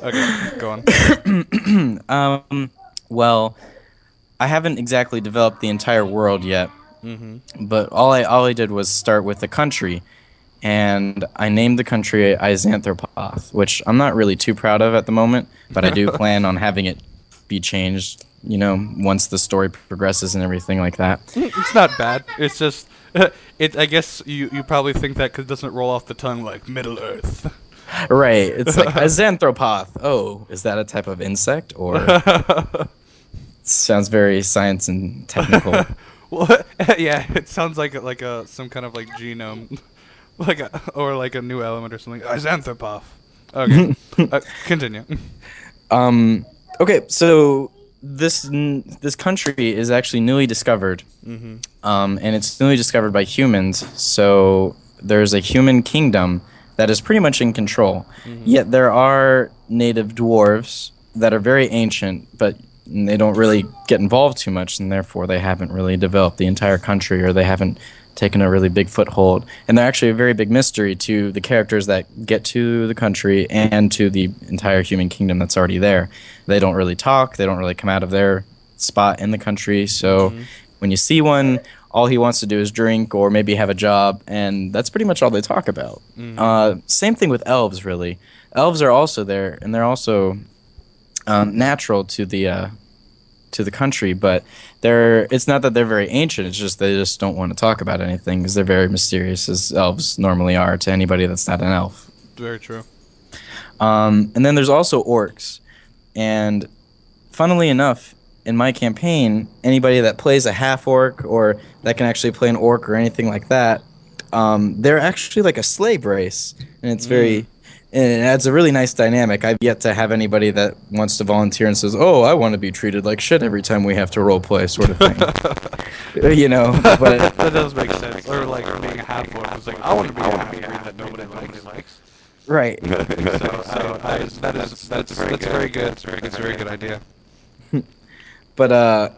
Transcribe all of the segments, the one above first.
Okay, go on. Well, I haven't exactly developed the entire world yet, Mm-hmm. but all I did was start with the country, and I named the country Isanthropoth, which I'm not really too proud of at the moment, but I do plan on having it be changed, once the story progresses and everything like that. It's not bad. It's just, it. I guess you probably think that because it doesn't roll off the tongue like Middle Earth. Right, it's like Isanthropoth. Oh, is that a type of insect or sounds very science and technical. Well, yeah, it sounds like a some kind of like genome, or like a new element or something. Isanthropoth. Okay, continue. Okay, so this country is actually newly discovered, Mm-hmm. and it's newly discovered by humans. So there's a human kingdom that is pretty much in control. Mm-hmm. Yet there are native dwarves that are very ancient, but they don't really get involved too much, and therefore they haven't really developed the entire country, or they haven't taken a really big foothold. And they're actually a very big mystery to the characters that get to the country and to the entire human kingdom that's already there. They don't really talk, they don't really come out of their spot in the country. So Mm-hmm. when you see one, all he wants to do is drink or maybe have a job, and that's pretty much all they talk about. Mm-hmm. Same thing with elves, really. Elves are also there, and they're also natural to the country, but it's not that they're very ancient, it's just they just don't want to talk about anything because they're very mysterious, as elves normally are to anybody that's not an elf. Very true. And then there's also orcs, and funnily enough, in my campaign, anybody that plays a half orc or that can actually play an orc or anything like that, they're actually like a slave race, and it's very and it adds a really nice dynamic. I've yet to have anybody that wants to volunteer and says, "Oh, I want to be treated like shit every time we have to role play," sort of thing. But That does make sense. Or like being a half orc. It's like I want to be a half orc that nobody likes. right. That's very good. That's a very good idea. But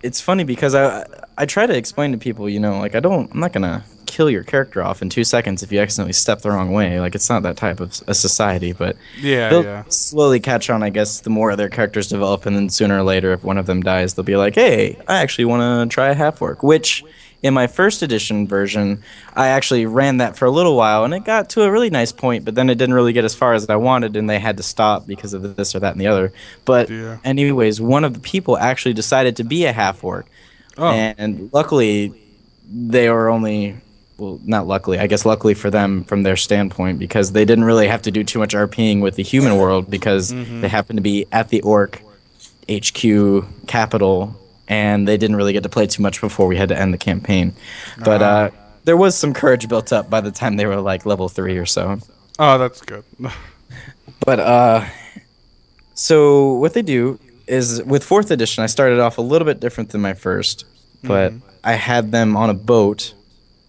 it's funny because I try to explain to people, like I'm not gonna kill your character off in 2 seconds if you accidentally step the wrong way. Like it's not that type of a society, but Yeah, they'll yeah. slowly catch on, I guess, the more their characters develop, and then sooner or later, if one of them dies, they'll be like, "Hey, I actually want to try a half orc." Which, in my first edition version, I actually ran that for a little while, and it got to a really nice point, but then it didn't really get as far as I wanted, and they had to stop because of this or that and the other. But Yeah. anyways, one of the people actually decided to be a half orc, Oh. and luckily, they were only. Well, not luckily. I guess luckily for them from their standpoint, because they didn't really have to do too much RPing with the human world because they happened to be at the Orc HQ capital, and they didn't really get to play too much before we had to end the campaign. But there was some courage built up by the time they were like level 3 or so. Oh, that's good. But so what they do is with 4th edition, I started off a little bit different than my first, but I had them on a boat,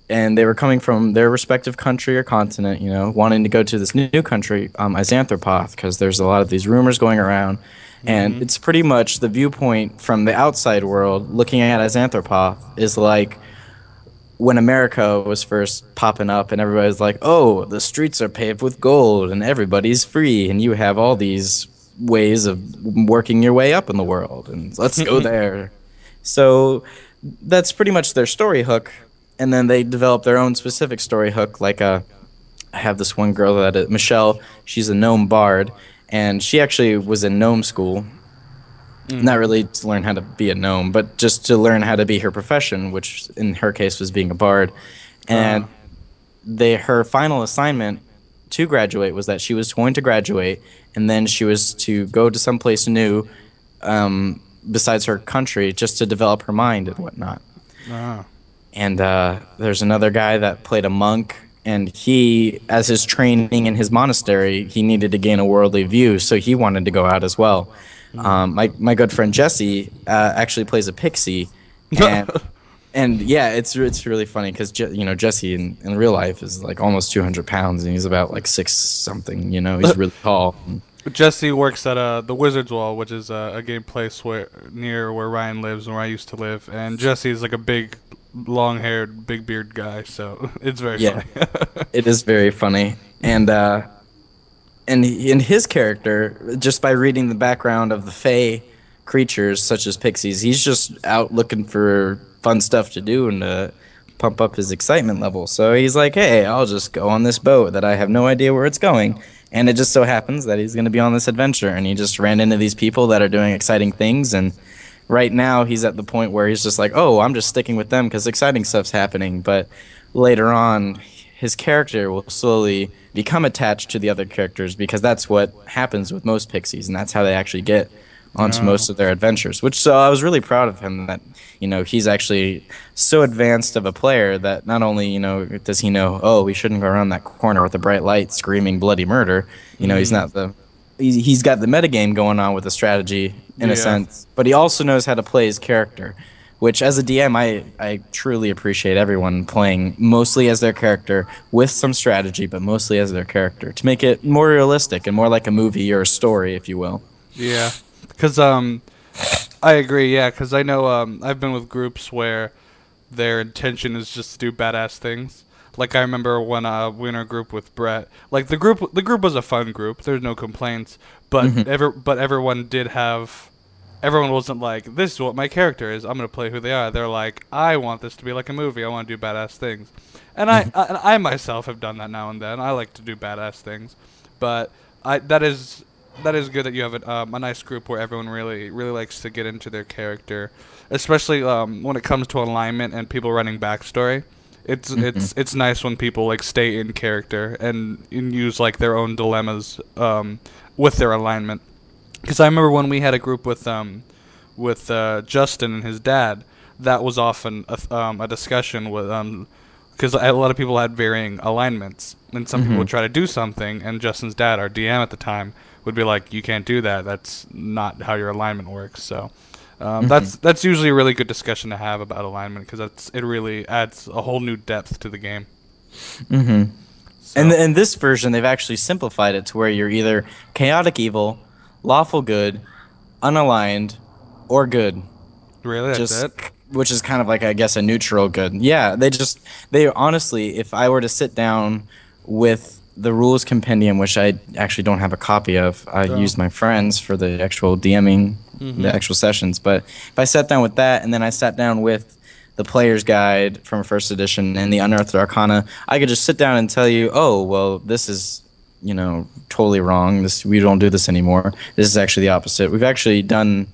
and they were coming from their respective country or continent, wanting to go to this new country, Isanthropoth, because there's a lot of these rumors going around, and it's pretty much the viewpoint from the outside world looking at Isanthropoth is like when America was first popping up, and everybody's like, "Oh, the streets are paved with gold, and everybody's free, and you have all these ways of working your way up in the world, and let's go there." So that's pretty much their story hook. And then they develop their own specific story hook. Like I have this one girl Michelle. She's a gnome bard, and she actually was in gnome school. Not really to learn how to be a gnome, but just to learn how to be her profession, which in her case was being a bard. And her final assignment to graduate was that she was going to graduate, and then she was to go to someplace new, besides her country, just to develop her mind and whatnot. Ah. And there's another guy that played a monk, and he, as his training in his monastery, he needed to gain a worldly view, so he wanted to go out as well. My good friend Jesse actually plays a pixie, and yeah, it's really funny because Jesse in real life is like almost 200 pounds, and he's about like 6 something. He's really tall. Jesse works at the Wizard's Wall, which is a game place near where Ryan lives and where I used to live. And Jesse's like a big, long-haired, big beard guy, so it's very funny. It is very funny, and and in his character, just by reading the background of the Fae creatures such as pixies, he's just out looking for fun stuff to do and to pump up his excitement level. So he's like, "Hey, I'll just go on this boat that I have no idea where it's going." And it just so happens that he's going to be on this adventure, and he just ran into these people that are doing exciting things. And right now, he's at the point where he's just like, "Oh, I'm just sticking with them because exciting stuff's happening." But later on, his character will slowly become attached to the other characters because that's what happens with most pixies, and that's how they actually get onto No. most of their adventures. Which so I was really proud of him that he's actually so advanced of a player that not only does he know, oh, we shouldn't go around that corner with a bright light screaming bloody murder. He's not the he's got the metagame going on with the strategy in a Yeah. sense, but he also knows how to play his character, which as a DM, I truly appreciate everyone playing mostly as their character with some strategy, but mostly as their character to make it more realistic and more like a movie or a story, if you will. Yeah. Cause I agree. Yeah. Cause I know I've been with groups where their intention is just to do badass things. Like I remember when we were in a group with Brett. Like the group was a fun group. There's no complaints. But Hmm. everyone did have. Everyone wasn't like, this is what my character is. I'm gonna play who they are. They're like, I want this to be like a movie. I want to do badass things. And I myself have done that now and then. I like to do badass things, but I that is good that you have a nice group where everyone really likes to get into their character, especially when it comes to alignment and people running backstory. It's nice when people like stay in character and use like their own dilemmas with their alignment. Because I remember when we had a group with Justin and his dad, that was often a discussion with because a lot of people had varying alignments, and some people Hmm. would try to do something, and Justin's dad, our DM at the time, would be like, "You can't do that. That's not how your alignment works." So Hmm. that's usually a really good discussion to have about alignment because it really adds a whole new depth to the game. Hmm. And So in this version, they've actually simplified it to where you're either chaotic evil, lawful good, unaligned, or good. really, that's Just it. which is kind of like I guess a neutral good. Yeah, they honestly, if I were to sit down with the rules compendium, which I actually don't have a copy of, I So. used my friends for the actual DMing, the Mhm. actual sessions. But if I sat down with that, and then I sat down with the player's guide from first edition and the Unearthed Arcana, I could just sit down and tell you, oh, well, this is totally wrong. This we don't do this anymore. This is actually the opposite. We've actually done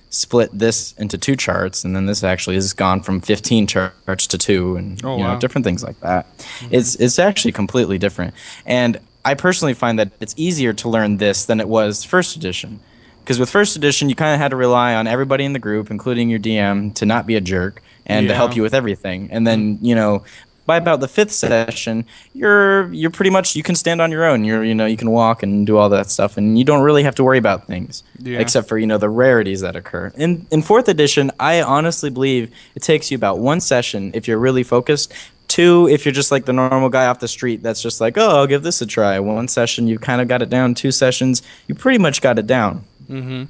split this into two charts, and then this actually has gone from 15 charts to two, and Oh wow. different things like that. Mhm. It's actually completely different, and I personally find that it's easier to learn this than it was first edition, because with first edition you kind of had to rely on everybody in the group, including your DM, to not be a jerk and to help Yeah. you with everything, and Mm. then by about the fifth session, you're pretty much you can stand on your own. You can walk and do all that stuff, and you don't really have to worry about things, Yeah. except for the rarities that occur. In fourth edition, I honestly believe it takes you about one session if you're really focused. Two, if you're just like the normal guy off the street that's just like, oh, I'll give this a try. One session, you kind of got it down. Two sessions, you pretty much got it down. Mhm.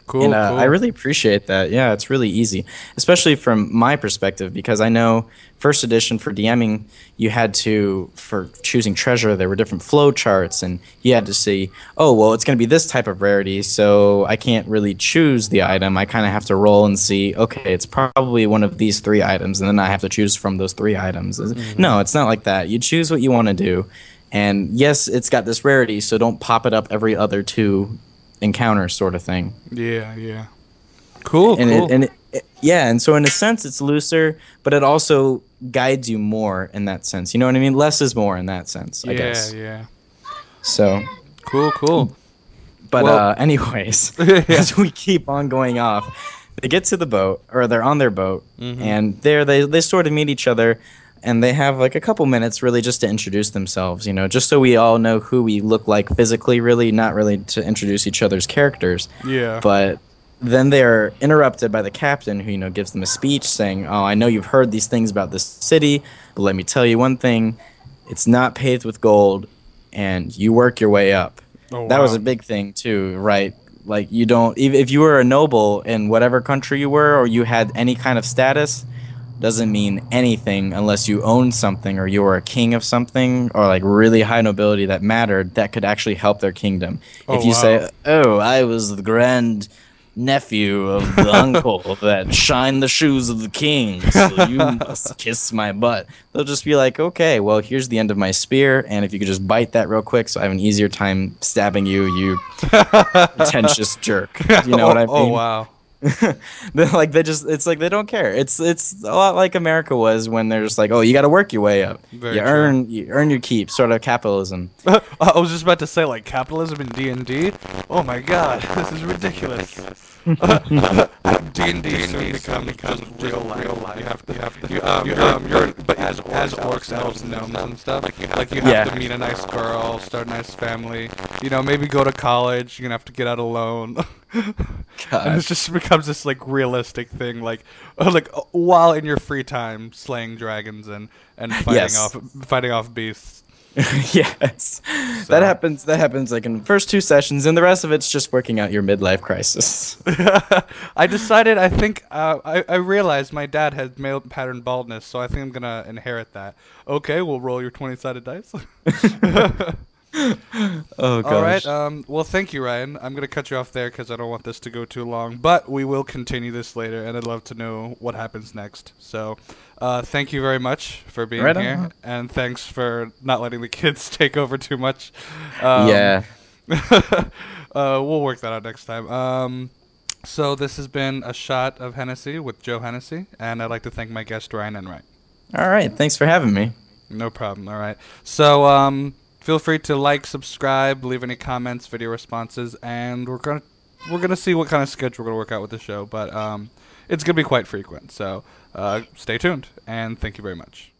And Cool. I Cool. really appreciate that. Yeah, it's really easy, especially from my perspective, because I know first edition for DMing, you had to, for choosing treasure, there were different flow charts, and you had to see, oh, well, it's going to be this type of rarity, so I can't really choose the item. I kind of have to roll and see, okay, it's probably one of these three items, and then I have to choose from those three items. Mhm. No, it's not like that. You choose what you want to do, and yes, it's got this rarity, so don't pop it up every other two encounters sort of thing. Yeah. Yeah. Cool. and it Cool. and it, yeah, and so in a sense it's looser, but it also guides you more in that sense. You know what I mean? Less is more in that sense, I Yeah. guess. Yeah. So, Cool. Cool. but Well. anyways, Yeah. as we keep on going off, they get to the boat, or they're on their boat, Mhm. and there they sort of meet each other, and they have like a couple minutes really just to introduce themselves, just so we all know who we look like physically, really, not really to introduce each other's characters. Yeah. But then they are interrupted by the captain, who gives them a speech saying, "Oh, I know you've heard these things about this city, but let me tell you one thing: it's not paved with gold, and you work your way up." Oh That was wow. a big thing too, right? Like if you were a noble in whatever country you were, or you had any kind of status, doesn't mean anything unless you own something or you're a king of something or like really high nobility that mattered that could actually help their kingdom. Oh If you wow. say, "Oh, I was the grand nephew of the uncle that shined the shoes of the king, so you must kiss my butt," they'll just be like, "Okay, well, here's the end of my spear, and if you could just bite that real quick so I have an easier time stabbing you, you pretentious jerk." You know what Oh, I oh mean? wow. Like they just it's like they don't care. It's a lot like America was when they're just like, "Oh, you got to work your way up. Very true. You earn your keep," sort of capitalism. I was just about to say like capitalism in D&D. Oh my god, this is ridiculous. D&D soon become just real life. But as orcs, elves, and gnomes and stuff, like you have to Yeah. meet a nice girl, start a nice family. You know, maybe go to college. You're gonna have to get out alone. And it God. just becomes this like realistic thing, while in your free time slaying dragons and Yes. fighting off beasts. Yes. So That happens like in the first two sessions, and the rest of it's just working out your midlife crisis. I decided. I think I realized my dad had male pattern baldness, so I think I'm gonna inherit that. Okay, we'll roll your 20-sided dice. Oh All right. gosh. Well, thank you, Ryan. I'm gonna cut you off there because I don't want this to go too long. But we will continue this later, and I'd love to know what happens next. So, thank you very much for being Right here, on. and thanks for not letting the kids take over too much. Um, Yeah. we'll work that out next time. So this has been a shot of Hennessy with Joe Hennessy, and I'd like to thank my guest Ryan Enright. All right. Thanks for having me. No problem. All right. So feel free to like, subscribe, leave any comments, video responses, and we're gonna see what kind of schedule we're gonna work out with the show. But it's gonna be quite frequent. So stay tuned, and thank you very much.